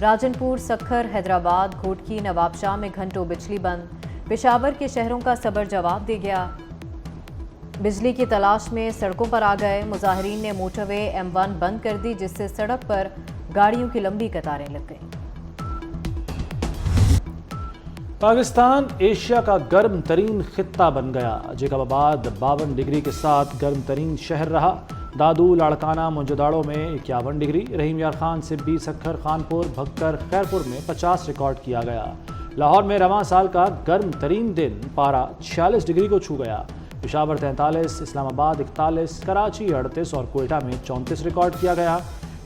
راجنپور، سکھر، حیدرآباد، گھوٹکی، نوابشاہ میں گھنٹوں بجلی بند۔ پشاور کے شہروں کا صبر جواب دے گیا، بجلی کی تلاش میں سڑکوں پر آ گئے۔ مظاہرین نے موٹر وے M1 بند کر دی، جس سے سڑک پر گاڑیوں کی لمبی قطاریں لگ گئیں۔ پاکستان ایشیا کا گرم ترین خطہ بن گیا۔ جیکب آباد 52 ڈگری کے ساتھ گرم ترین شہر رہا۔ دادو، لاڑکانہ، موجوداڑو میں 51 ڈگری، رحیم یار خان، سبی، سکھر، خانپور، بھکر، خیرپور میں 50 ریکارڈ کیا گیا۔ لاہور میں رواں سال کا گرم ترین دن پارہ 46 ڈگری کو چھو گیا۔ پشاور 43، اسلام آباد 41، کراچی 38 اور کوئٹہ میں 34 ریکارڈ کیا گیا۔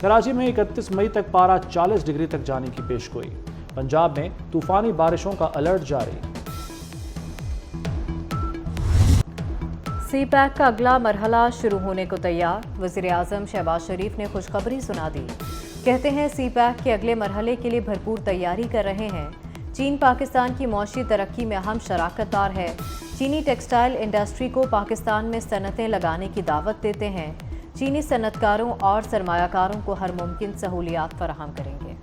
کراچی میں 31 مئی تک پارہ 40 ڈگری تک جانے کی پیش گوئی۔ پنجاب میں طوفانی بارشوں کا الرٹ جاری۔ سی پیک کا اگلا مرحلہ شروع ہونے کو تیار۔ وزیر اعظم شہباز شریف نے خوشخبری سنا دی، کہتے ہیں سی پیک کے اگلے مرحلے کے لیے بھرپور تیاری کر رہے ہیں۔ چین پاکستان کی معاشی ترقی میں اہم شراکت دار ہے۔ چینی ٹیکسٹائل انڈسٹری کو پاکستان میں صنعتیں لگانے کی دعوت دیتے ہیں۔ چینی صنعت کاروں اور سرمایہ کاروں کو ہر ممکن سہولیات فراہم کریں گے۔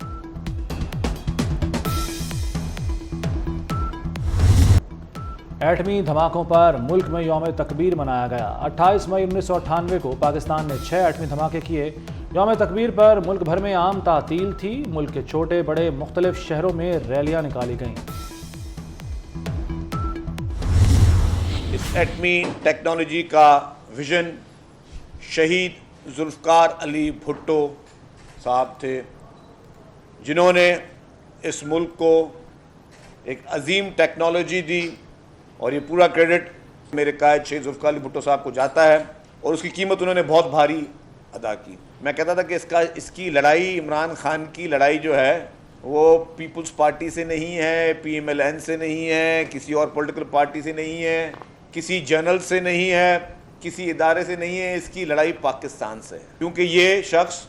ایٹمی دھماکوں پر ملک میں یوم تکبیر منایا گیا۔ 28 مئی 1998 کو پاکستان نے 6 ایٹمی دھماکے کیے۔ یوم تکبیر پر ملک بھر میں عام تعطیل تھی۔ ملک کے چھوٹے بڑے مختلف شہروں میں ریلیاں نکالی گئیں۔ اس ایٹمی ٹیکنالوجی کا ویژن شہید ذوالفقار علی بھٹو صاحب تھے، جنہوں نے اس ملک کو ایک عظیم ٹیکنالوجی دی، اور یہ پورا کریڈٹ میرے قائد شہید ذوالفقار علی بھٹو صاحب کو جاتا ہے، اور اس کی قیمت انہوں نے بہت بھاری ادا کی۔ میں کہتا تھا کہ اس کی لڑائی، عمران خان کی لڑائی جو ہے وہ پیپلز پارٹی سے نہیں ہے، PMLN سے نہیں ہے، کسی اور پولیٹیکل پارٹی سے نہیں ہے، کسی جرنل سے نہیں ہے، کسی ادارے سے نہیں ہے، اس کی لڑائی پاکستان سے ہے، کیونکہ یہ شخص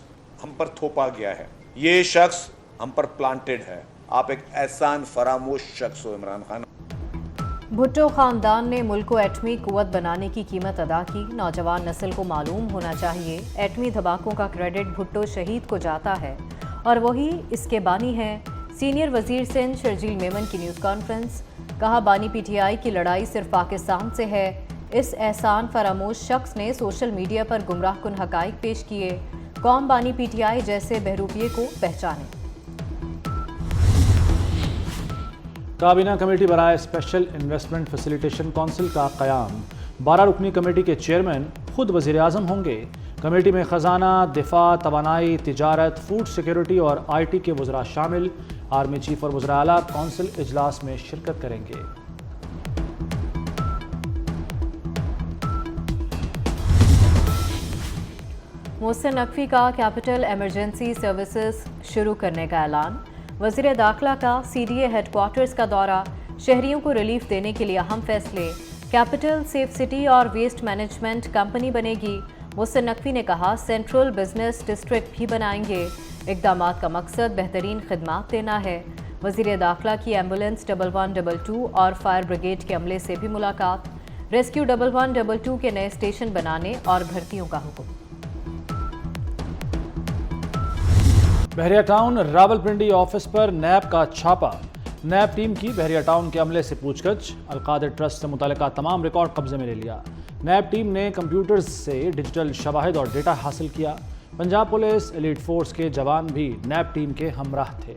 ہم پر تھوپا گیا ہے، یہ شخص ہم پر پلانٹڈ ہے۔ آپ ایک احسان فراموش شخص ہو عمران خان۔ بھٹو خاندان نے ملک کو ایٹمی قوت بنانے کی قیمت ادا کی۔ نوجوان نسل کو معلوم ہونا چاہیے، ایٹمی دھماکوں کا کریڈٹ بھٹو شہید کو جاتا ہے اور وہی اس کے بانی ہیں۔ سینئر وزیر سندھ شرجیل میمن کی نیوز کانفرنس، کہا بانی PTI کی لڑائی صرف پاکستان سے ہے۔ اس احسان فراموش شخص نے سوشل میڈیا پر گمراہ کن حقائق پیش کیے۔ قوم بانی PTI جیسے بہروپیے کو پہچانے۔ کابینہ کمیٹی برائے اسپیشل انویسٹمنٹ فیسیلیٹیشن کونسل کا قیام۔ 12 رکنی کمیٹی کے چیئرمین خود وزیر اعظم ہوں گے۔ کمیٹی میں خزانہ، دفاع، توانائی، تجارت، فوڈ سیکیورٹی اور IT کے وزراء شامل۔ آرمی چیف اور وزراء اعلیٰ کونسل اجلاس میں شرکت کریں گے۔ محسن نقوی کا کیپٹل ایمرجنسی سروسز شروع کرنے کا اعلان۔ وزیر داخلہ کا CDA ہیڈ کوارٹرز کا دورہ، شہریوں کو ریلیف دینے کے لیے اہم فیصلے۔ کیپٹل سیف سٹی اور ویسٹ مینجمنٹ کمپنی بنے گی۔ محسن نقوی نے کہا سینٹرل بزنس ڈسٹرکٹ بھی بنائیں گے۔ اقدامات کا مقصد بہترین خدمات دینا ہے۔ وزیر داخلہ کی ایمبولینس 1122 اور فائر بریگیڈ کے عملے سے بھی ملاقات۔ ریسکیو 1122 کے نئے اسٹیشن بنانے اور بھرتیوں کا حکم۔ بحریہ ٹاؤن راولپنڈی آفس پر نیب کا چھاپا۔ نیب ٹیم کی بحریہ ٹاؤن کے عملے سے پوچھ گچھ، القادر ٹرسٹ سے متعلقہ تمام ریکارڈ قبضے میں لے لیا۔ نیب ٹیم نے کمپیوٹرز سے ڈیجیٹل شواہد اور ڈیٹا حاصل کیا۔ پنجاب پولیس ایلیٹ فورس کے جوان بھی نیب ٹیم کے ہمراہ تھے۔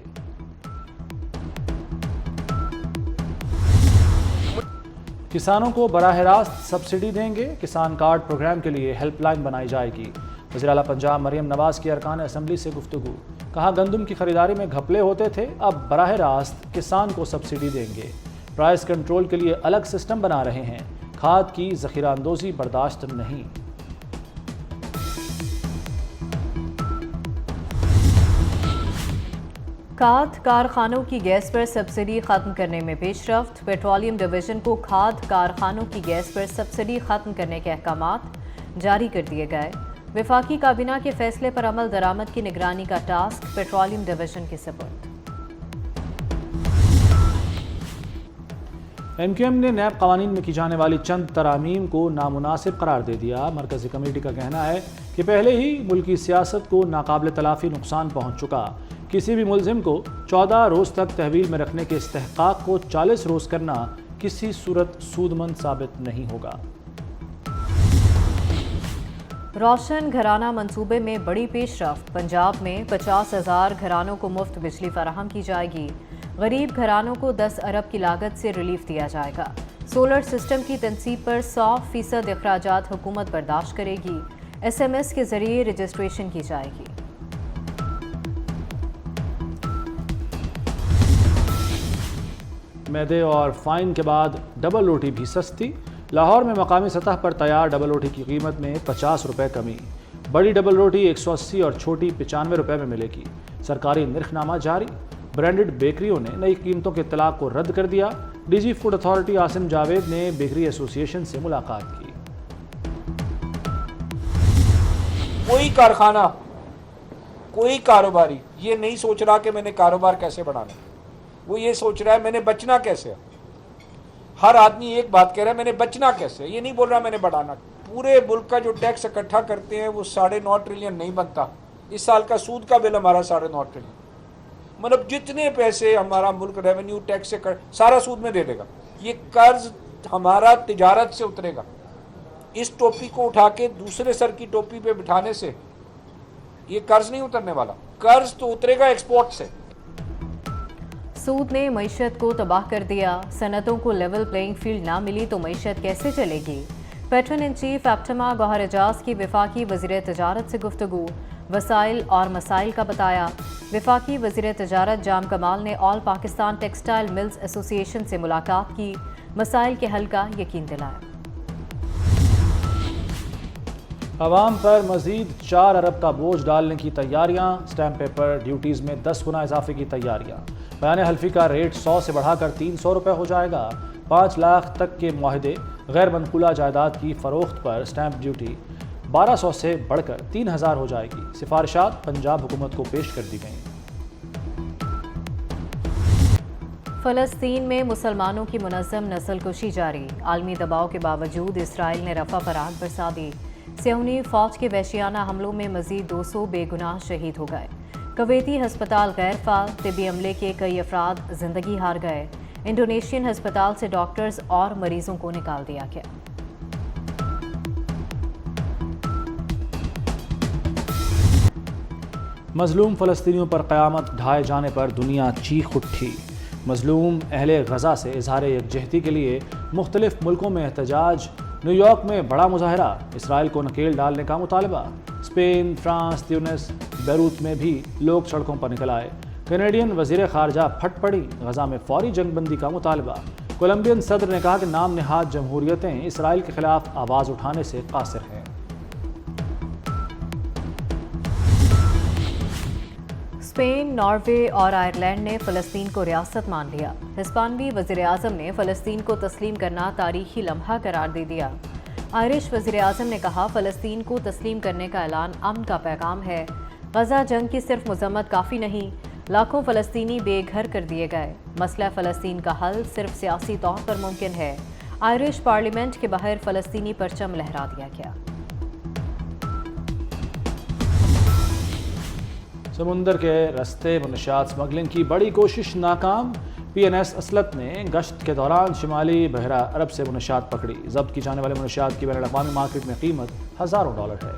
کسانوں کو براہ راست سبسڈی دیں گے، کسان کارڈ پروگرام کے لیے ہیلپ لائن بنائی جائے گی۔ وزیر اعلیٰ پنجاب مریم نواز کی ارکان اسمبلی سے گفتگو، کہا گندم کی خریداری میں گھپلے ہوتے تھے، اب براہ راست کسان کو سبسڈی دیں گے۔ پرائس کنٹرول کے لیے الگ سسٹم بنا رہے ہیں، کھاد کی ذخیرہ اندوزی برداشت نہیں۔ کھاد کارخانوں کی گیس پر سبسڈی ختم کرنے میں پیش رفت۔ پیٹرولیم ڈویژن کو کھاد کارخانوں کی گیس پر سبسڈی ختم کرنے کے احکامات جاری کر دیے گئے۔ وفاقی کابینہ کے فیصلے پر عمل درآمد کی نگرانی کا ٹاسک پیٹرولیم ڈویژن کے سپرد۔ MQM نے نیب قوانین میں کی جانے والی چند ترامیم کو نامناسب قرار دے دیا۔ مرکزی کمیٹی کا کہنا ہے کہ پہلے ہی ملکی سیاست کو ناقابل تلافی نقصان پہنچ چکا۔ کسی بھی ملزم کو 14 روز تک تحویل میں رکھنے کے استحقاق کو 40 روز کرنا کسی صورت سودمند ثابت نہیں ہوگا۔ روشن گھرانہ منصوبے میں بڑی پیش رفت، پنجاب میں 50,000 گھرانوں کو مفت بجلی فراہم کی جائے گی۔ غریب گھرانوں کو 10 ارب کی لاگت سے ریلیف دیا جائے گا۔ سولر سسٹم کی تنصیب پر 100% اخراجات حکومت برداشت کرے گی۔ SMS کے ذریعے رجسٹریشن کی جائے گی۔ میدے اور فائن کے بعد ڈبل روٹی بھی سستی۔ لاہور میں مقامی سطح پر تیار ڈبل روٹی کی قیمت میں 50 روپے کمی۔ بڑی ڈبل روٹی 180 اور چھوٹی 95 روپے میں ملے گی۔ سرکاری نرخ نامہ جاری۔ برانڈڈ بیکریوں نے نئی قیمتوں کے اطلاق کو رد کر دیا۔ D G food authority Asim Javed نے بیکری ایسوسی ایشن سے ملاقات کی۔ کوئی کارخانہ، کوئی کاروباری یہ نہیں سوچ رہا کہ میں نے کاروبار کیسے بڑھانا، وہ یہ سوچ رہا ہے میں نے بچنا کیسے۔ ہر آدمی ایک بات کہہ رہا ہے میں نے بچنا کیسے، یہ نہیں بول رہا میں نے بڑھانا۔ پورے ملک کا جو ٹیکس اکٹھا کرتے ہیں وہ 9.5 ٹریلین نہیں بنتا۔ اس سال کا سود کا بل ہمارا 9.5 ٹریلین، مطلب جتنے پیسے ہمارا ملک ریونیو ٹیکس سے سارا سود میں دے دے گا۔ یہ قرض ہمارا تجارت سے اترے گا۔ اس ٹوپی کو اٹھا کے دوسرے سر کی ٹوپی پہ بٹھانے سے یہ قرض نہیں اترنے والا، قرض تو اترے گا ایکسپورٹ سے۔ سود نے معیشت کو تباہ کر دیا، صنعتوں کو لیول پلینگ فیلڈ نہ ملی تو معیشت کیسے چلے گی؟ پیٹرن ان چیف ایپٹما گوہر اعجاز کی وفاقی وزیر تجارت سے گفتگو، وسائل اور مسائل کا بتایا۔ وفاقی وزیر تجارت جام کمال نے آل پاکستان ٹیکسٹائل ملز ایسوسی ایشن سے ملاقات کی، مسائل کے حل کا یقین دلایا۔ عوام پر مزید 4 ارب کا بوجھ ڈالنے کی تیاریاں، اسٹیمپ پیپر ڈیوٹیز میں 10 گنا اضافے کی تیاریاں۔ بیان حلفی کا ریٹ 100 سے بڑھا کر 300 روپے ہو جائے گا۔ 5 لاکھ تک کے معاہدے، غیر منقولہ جائیداد کی فروخت پر اسٹیمپ ڈیوٹی 1200 سے بڑھ کر 3000 ہو جائے گی۔ سفارشات پنجاب حکومت کو پیش کر دی گئیں۔ فلسطین میں مسلمانوں کی منظم نسل کشی جاری، عالمی دباؤ کے باوجود اسرائیل نے رفح پر آگ برسا دی۔ صہیونی فوج کے وحشیانہ حملوں میں مزید 200 بے گناہ شہید ہو گئے۔ کویتی ہسپتال غیر فعال، طبی عملے کے کئی افراد زندگی ہار گئے۔ انڈونیشین ہسپتال سے ڈاکٹرز اور مریضوں کو نکال دیا گیا۔ مظلوم فلسطینیوں پر قیامت ڈھائے جانے پر دنیا چیخ اٹھی۔ مظلوم اہل غزہ سے اظہار یکجہتی کے لیے مختلف ملکوں میں احتجاج۔ نیو یارک میں بڑا مظاہرہ، اسرائیل کو نکیل ڈالنے کا مطالبہ۔ اسپین، فرانس، تیونس، بیروت میں بھی لوگ سڑکوں پر نکل آئے۔ کینیڈین وزیر خارجہ پھٹ پڑی، غزہ میں فوری جنگ بندی کا مطالبہ۔ کولمبین صدر نے کہا کہ نام نہاد جمہوریتیں اسرائیل کے خلاف آواز اٹھانے سے قاصر ہیں۔ اسپین، ناروے اور آئرلینڈ نے فلسطین کو ریاست مان لیا۔ ہسپانوی وزیر اعظم نے فلسطین کو تسلیم کرنا تاریخی لمحہ قرار دے دیا۔ آئرش وزیر اعظم نے کہا فلسطین کو تسلیم کرنے کا اعلان امن کا پیغام ہے۔ غزہ جنگ کی صرف مذمت کافی نہیں، لاکھوں فلسطینی بے گھر کر دیے گئے۔ مسئلہ فلسطین کا حل صرف سیاسی طور پر ممکن ہے۔ آئرش پارلیمنٹ کے باہر فلسطینی پرچم لہرا دیا گیا۔ سمندر کے رستے منشیات اسمگلنگ کی بڑی کوشش ناکام۔ PNS اسلط نے گشت کے دوران شمالی بحیرہ عرب سے منشیات پکڑی۔ ضبط کی جانے والے منشیات کی بین الاقوامی مارکیٹ میں قیمت ہزاروں ڈالر ہے۔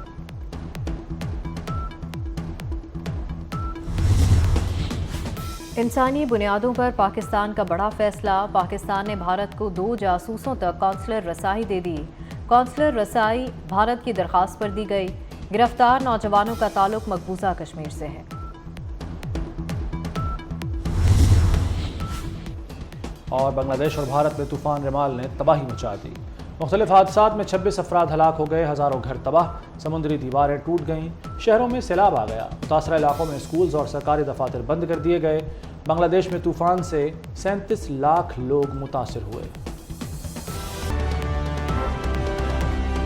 انسانی بنیادوں پر پاکستان کا بڑا فیصلہ، پاکستان نے بھارت کو 2 جاسوسوں تک قونصلر رسائی دے دی۔ قونصلر رسائی بھارت کی درخواست پر دی گئی۔ گرفتار نوجوانوں کا تعلق مقبوضہ کشمیر سے ہے۔ اور بنگلہ دیش اور بھارت میں طوفان رمال نے تباہی مچا دی۔ مختلف حادثات میں 26 افراد ہلاک ہو گئے، ہزاروں گھر تباہ، سمندری دیواریں ٹوٹ گئیں، شہروں میں سیلاب آ گیا، متاثرہ علاقوں میں اسکولز اور سرکاری دفاتر بند کر دیے گئے۔ بنگلہ دیش میں طوفان سے 37 لاکھ لوگ متاثر ہوئے۔